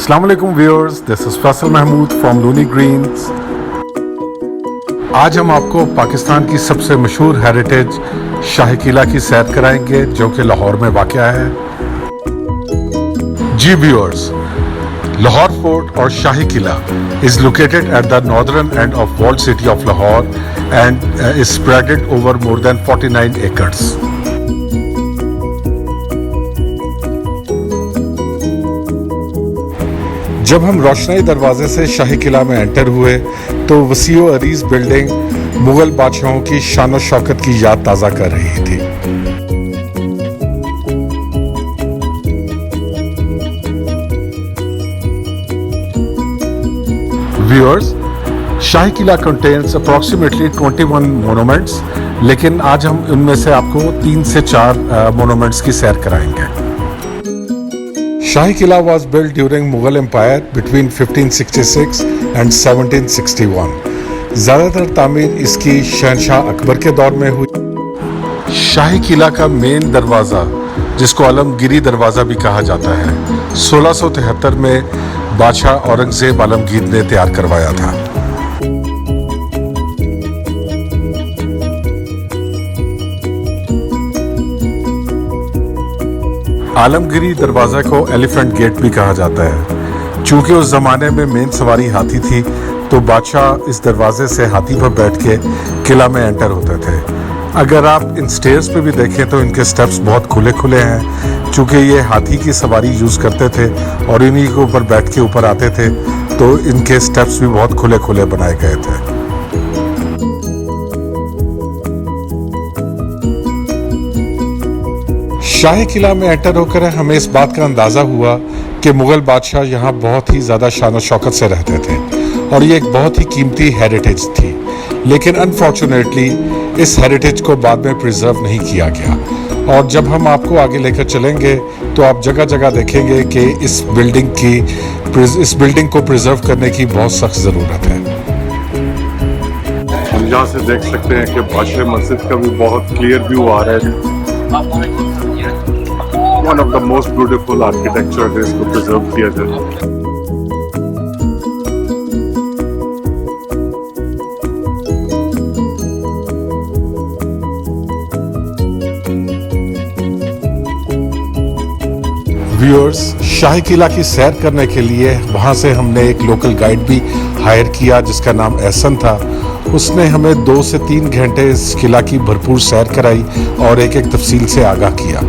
अस्सलाम वालेकुम viewers, this is Faisal Mahmood from Luni Greens. आज हम आपको पाकिस्तान की सबसे मशहूर हेरिटेज शाही किला की सैर कराएंगे जो कि लाहौर में वाक़या है। जी व्यूअर्स, लाहौर फोर्ट और शाही किला is located at the northern end of walled city of Lahore and is spread over more than 49 acres. जब हम रोशनाई दरवाजे से शाही किला में एंटर हुए तो वसीओ अरीज बिल्डिंग मुगल बादशाहों की शान और शौकत की याद ताज़ा कर रही थी। व्यूअर्स, शाही किला कंटेन्स अप्रॉक्सीमेटली 21 मोनूमेंट्स, लेकिन आज हम उनमें से आपको 3 से 4 मोनूमेंट्स की सैर कराएंगे। शाही किला was built during Mughal Empire between 1566 and 1761. ज़्यादातर तामीर इसकी शहनशाह अकबर के दौर में हुई। शाही किला का मेन दरवाज़ा, जिसको आलमगीरी दरवाज़ा भी कहा जाता है, 1673 में बादशाह औरंगजेब आलमगीर ने तैयार करवाया था। आलमगीरी दरवाजा को एलिफेंट गेट भी कहा जाता है। चूंकि उस जमाने में मेन सवारी हाथी थी तो बादशाह इस दरवाजे से हाथी पर बैठ के किला में एंटर होते थे। अगर आप इन स्टेयर्स पे भी देखें तो इनके स्टेप्स बहुत खुले खुले हैं, चूंकि ये हाथी की सवारी यूज करते थे और इन्हीं के ऊपर बैठ के ऊपर आते थे, तो इनके स्टेप्स भी बहुत खुले खुले बनाए गए थे। शाही किला में एंटर होकर हमें इस बात का अंदाज़ा हुआ कि मुग़ल बादशाह यहाँ बहुत ही ज़्यादा शान और शौकत से रहते थे और ये एक बहुत ही कीमती हेरिटेज थी। लेकिन अनफॉर्चुनेटली इस हेरिटेज को बाद में प्रिजर्व नहीं किया गया और जब हम आपको आगे लेकर चलेंगे तो आप जगह जगह देखेंगे कि इस बिल्डिंग को प्रिजर्व करने की बहुत सख्त ज़रूरत है। हम यहाँ से देख सकते हैं कि बादशाह मस्जिद का भी बहुत क्लियर व्यू आ रहा है। One of the most beautiful architecture है, इसको प्रिजर्व किया जाए। व्यूअर्स, शाही किला की सैर करने के लिए वहाँ से हमने एक लोकल गाइड भी हायर किया जिसका नाम एहसन था। उसने हमें 2 से 3 घंटे इस किला की भरपूर सैर कराई और एक एक तफसील से आगाह किया।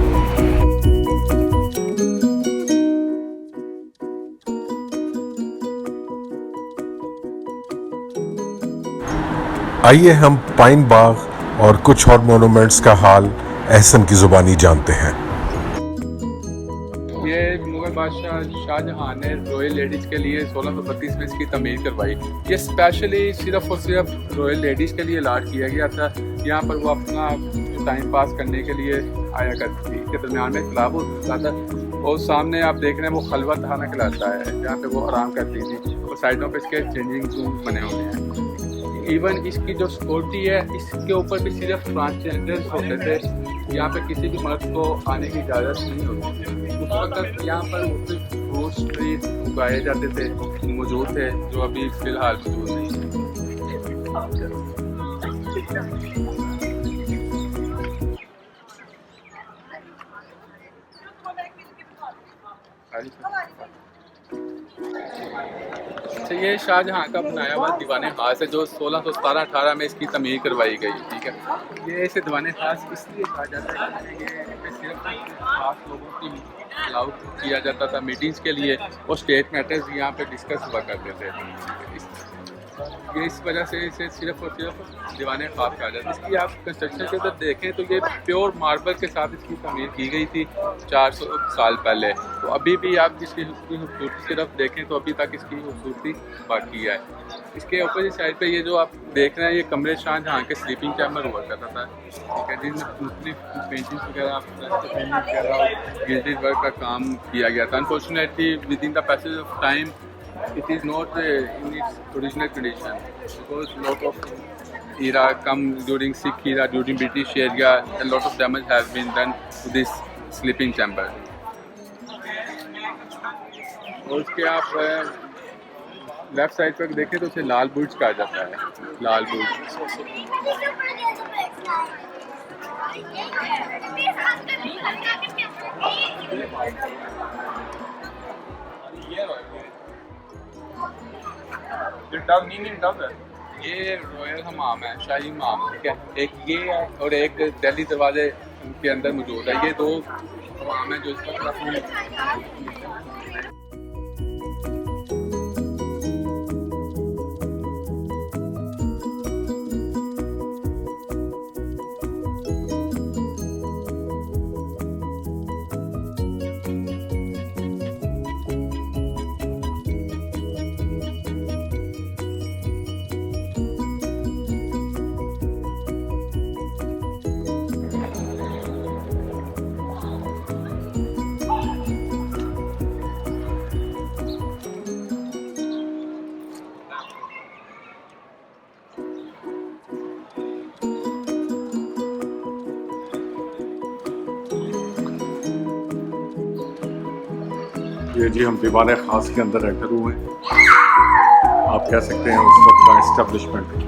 आइए हम पाइन बाग और कुछ और मोनूमेंट्स का हाल एहसन की जुबानी जानते हैं। ये मुगल बादशाह शाहजहां ने रॉयल लेडीज़ के लिए 1632 में इसकी तमीर करवाई। ये स्पेशली सिर्फ और सिर्फ रॉयल लेडीज़ के लिए अलॉट किया गया था। यहाँ पर वो अपना टाइम पास करने के लिए आया करती थी। के दरमियान में तालाब होता था और सामने आप देख रहे हैं वो खलवत खाना कहलाता है जहाँ पे वो आराम करती थी और साइडों पे इसके चेंजिंग रूम बने हुए हैं। इवन इसकी जो सिक्योरिटी है इसके ऊपर भी सिर्फ ट्रांसजेंडर्स होते थे। यहाँ पे किसी भी मर्द को आने की इजाज़त नहीं होती। उस वक्त यहाँ पर फ्रूट ट्री उगाए जाते थे, मौजूद थे, जो अभी फ़िलहाल मौजूद नहीं है। ये शाहजहां का बनाया हुआ दीवाने खास है जो 1617-18 में इसकी तमीर करवाई गई। ठीक है, ये इसे दीवाने खास इसलिए कहा जाता है कि ये सिर्फ खास लोगों की अलाउ किया जाता था मीटिंग्स के लिए और स्टेट मैटर्स यहाँ पे डिस्कस हुआ करते थे। ये इस वजह से इसे सिर्फ और सिर्फ दीवाने ख्वाब कहा जाता है। इसकी आप कंस्ट्रक्शन के अंदर देखें तो ये प्योर मार्बल के साथ इसकी तमीर की गई थी 400 साल पहले। तो अभी भी आप इसकी खूबसूरती सिर्फ देखें तो अभी तक इसकी खूबसूरती बाकी है। इसके अपोजिट साइड पे ये जो आप देख रहे हैं ये कमरे शाहजहां के स्लीपिंग चैम्बर हुआ करता था। ठीक है, जिनमें मुख्तलिफ पेंटिंग्स वगैरह गिल्डेड वर्क का काम किया गया था। Unfortunately with in the passage of time it is not in its original condition because lot of era come during Sikh era, during British era, a lot of damage has been done to this sleeping chamber. और उसके आप left side पर देखें तो उसे लाल बुर्ज कहा जाता है, लाल बुर्ज। ये रॉयल हमाम है, शाही हमाम, ठीक है। एक ये है और एक दिल्ली दरवाजे के अंदर मौजूद है। ये दो हमाम है जो इस वक्त अपनी ये जी हम दीवाने खास के अंदर एंटर हुए हैं। आप कह सकते हैं उस वक्त का establishment.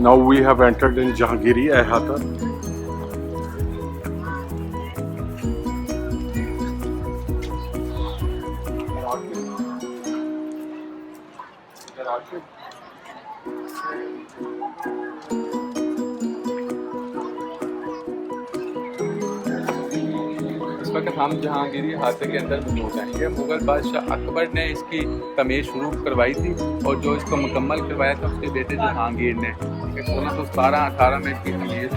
Now we have entered in Jahangiri Ehata. इस वक्त हम जहांगीरी हादसे के अंदर मौजूद हैं। ये मुग़ल बादशाह अकबर ने इसकी तमीर शुरू करवाई थी और जो इसको मुकम्मल करवाया था उसके बेटे जहांगीर ने। 1617-18 में इसकी तमीर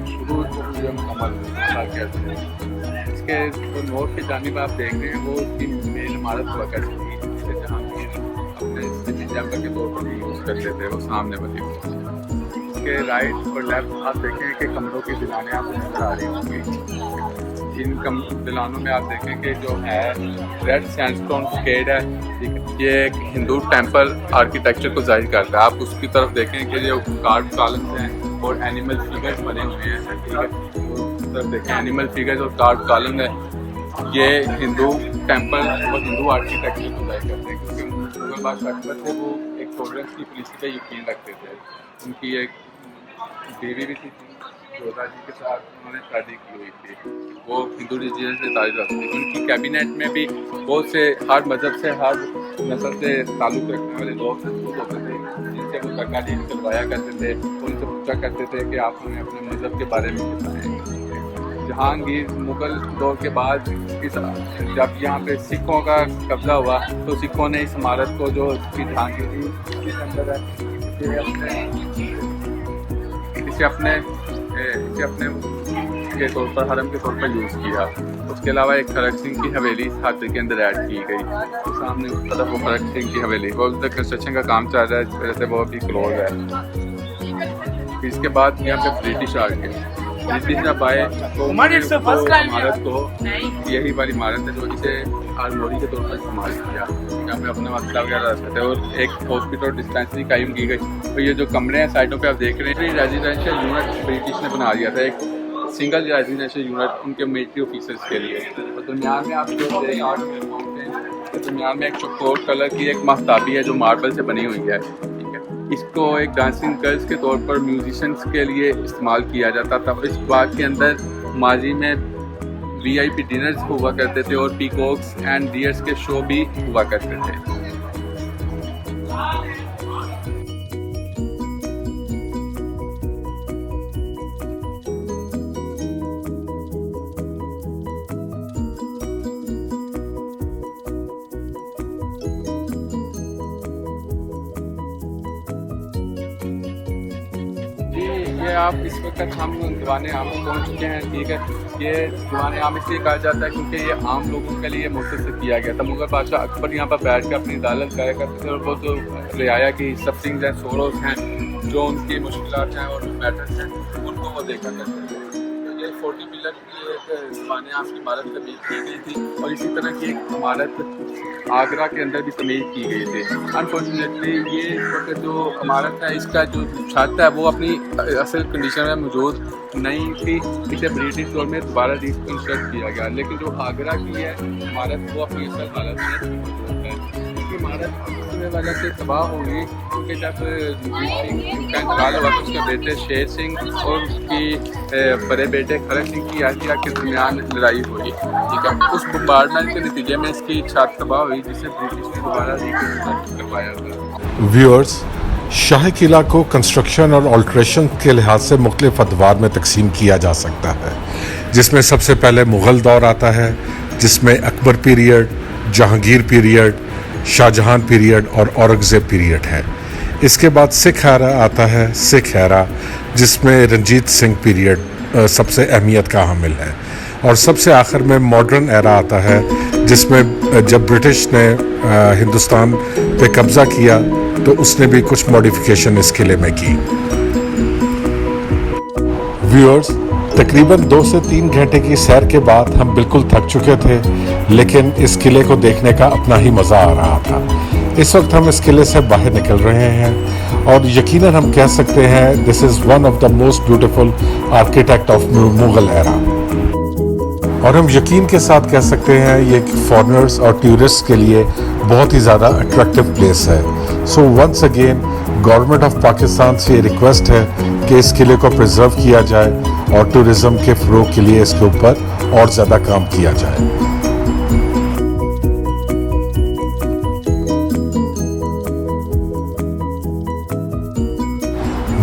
शुरू हुई है, मुकम्मल किया। इसके जो नोट के जानिब आप देख रहे हैं वो उसकी मेन इमारत हुआ करती थी, जिसे जहांगीर अपने सिटी चैम्बर के तौर पर यूज़ करते थे। वो सामने बनी इसके राइट और लेफ्ट आप देखें कि कमरों की दीवारें आपको नजर आ रही होंगी। इन दिलानों में आप देखें कि जो है रेड सैंडस्टोन स्केड है, ये एक हिंदू टेंपल आर्किटेक्चर को जाहिर करता है। आप उसकी तरफ देखें कि जो कार्ड कॉलम्स हैं और एनिमल फिगर्स बने हुए हैं, ठीक है। उस तरफ देखें एनिमल फिगर्स और कार्ड कॉलम है, ये हिंदू टेंपल और हिंदू आर्किटेक्चर को जाहिर करते हैं। क्योंकि मुगल बादशाह अकबर थे, वो एक टॉलरेंस की पॉलिसी पे यकीन रखते थे। उनकी एक बीवी भी थी, जोधा जी के साथ उन्होंने शादी की हुई थी, वो हिंदू रिलीजन से ताल्लुक़ रखती थी। उनकी कैबिनेट में भी बहुत से हर मज़हब से, हर नस्ल से ताल्लुक़ रखने वाले लोग मौजूद होते थे, जिनसे वो सरकारी करवाया करते थे। उनसे पूछा करते थे कि आप हमें अपने मज़हब के बारे में बताएँ। जहांगीर मुग़ल दौर के बाद जब यहाँ पे सिखों का कब्ज़ा हुआ तो सिखों ने इस इमारत को जो जहांगीर के अंदर है इसे अपने के तौर पर हरम के तौर पर यूज़ किया। उसके अलावा एक खड़क सिंह की हवेली इस हादसे के अंदर ऐड की गई। तो सामने उस तरफ वो खड़क सिंह की हवेली, वो उधर कंस्ट्रक्शन का काम चल रहा है, इस वजह से वो अभी क्लोज है। इसके बाद यहाँ पे ब्रिटिश आ गए। ब्रिटिश जब आए तो इमारत को, यही वाली इमारत है जो इसे आर्मोरी के तौर पर इस्तेमाल किया, यहाँ पे अपने मसला वगैरह रखते थे। और एक हॉस्पिटल डिस्पेंसरी कायम की गई। और ये जो कमरे हैं साइडों पे आप देख रहे हैं, रेजिडेंशियल यूनिट ब्रिटिश ने बना दिया था, एक सिंगल रेजिडेंशियल यूनिट उनके मिलिट्री ऑफिसर्स के लिए। और दरमियान में आप जो दरमियान में एक चौकोर कलर की एक महताबी है जो मार्बल से बनी हुई है, ठीक है। इसको एक डांसिंग गर्ल्स के तौर पर म्यूजिशियंस के लिए इस्तेमाल किया जाता था। इस बाग के अंदर माजी में VIP डिनर्स हुआ करते थे और पीकॉक्स एंड डियर्स के शो भी हुआ करते थे। ये आप इस वक्त हम दीवाने आम में पहुँच चुके हैं, ठीक है। ये दीवाने आम इसलिए कहा जाता है क्योंकि ये आम लोगों के लिए मुख्तस किया गया था। मुगल बादशाह अकबर यहाँ पर बैठ कर अपनी अदालत गाया करते थे और वो जो रियाया की सब थिंग्स हैं, सोरोस हैं, जो उनकी मुश्किलात हैं और मैटर्स हैं, उनको वो देखा करते थे। तो ये 40 पिलर की एक दीवाने आम की इमारत तमीर की गई थी और इसी तरह की एक इमारत आगरा के अंदर भी तमीर की गई थी। अनफॉर्चुनेटली ये इस वक्त जो इमारत है, इसका जो छत है वो अपनी असल कंडीशन में मौजूद नहीं थी। इसे ब्रिटिश दौर में दोबारा रिकंस्ट्रक्ट किया गया, लेकिन जो आगरा की है इमारत वो अपनी असल हालत में मौजूद है। इमारत किसी वजह से तबाह हो गई क्योंकि जब रणजीत सिंह का इंतकाल हुआ तो उसके बेटे शेर सिंह और उसकी बड़े बेटे खरक सिंह की यादिया के दरमियान लड़ाई हुई, ठीक है। उस बम्बार्डमेंट के नतीजे में इसकी छत तबाह हुई, जिसे ब्रिटिश ने दोबारा रिकंस्ट्रक्ट करवाया था। व्यूअर्स, शाही किला को कंस्ट्रक्शन और ऑल्ट्रेशन के लिहाज से मुख्तलिफ अदवार में तकसीम किया जा सकता है, जिसमें सबसे पहले मुग़ल दौर आता है, जिसमें Akbar period, Jahangir period, Shahjahan period और औरंगज़ेब पीरियड है। इसके बाद सिख एरा आता है, सिख एरा, जिसमें रंजीत सिंह पीरियड सबसे अहमियत का हामिल है। और सबसे आखिर में मॉडर्न एरा आता है, जिसमें जब ब्रिटिश ने हिंदुस्तान पे कब्ज़ा किया तो उसने भी कुछ मॉडिफिकेशन इस किले में की। व्यूअर्स, तकरीबन 2 से 3 घंटे की सैर के बाद हम बिल्कुल थक चुके थे, लेकिन इस किले को देखने का अपना ही मज़ा आ रहा था। इस वक्त हम इस किले से बाहर निकल रहे हैं और यकीनन हम कह सकते हैं this is one of the most beautiful architect of Mughal era. और हम यकीन के साथ कह सकते हैं ये फॉरेनर्स और टूरिस्ट के लिए बहुत ही ज़्यादा अट्रैक्टिव प्लेस है। So once again government of Pakistan से ये रिक्वेस्ट है कि इस किले को प्रिजर्व किया जाए और टूरिज़्म के फ़रोग के लिए इसके ऊपर और ज़्यादा काम किया जाए।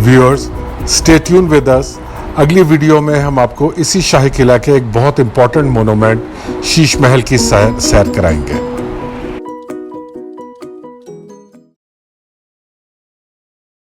Viewers, stay tune with us. अगली वीडियो में हम आपको इसी शाही किला के एक बहुत इंपॉर्टेंट मोनूमेंट शीश महल की सैर कराएंगे।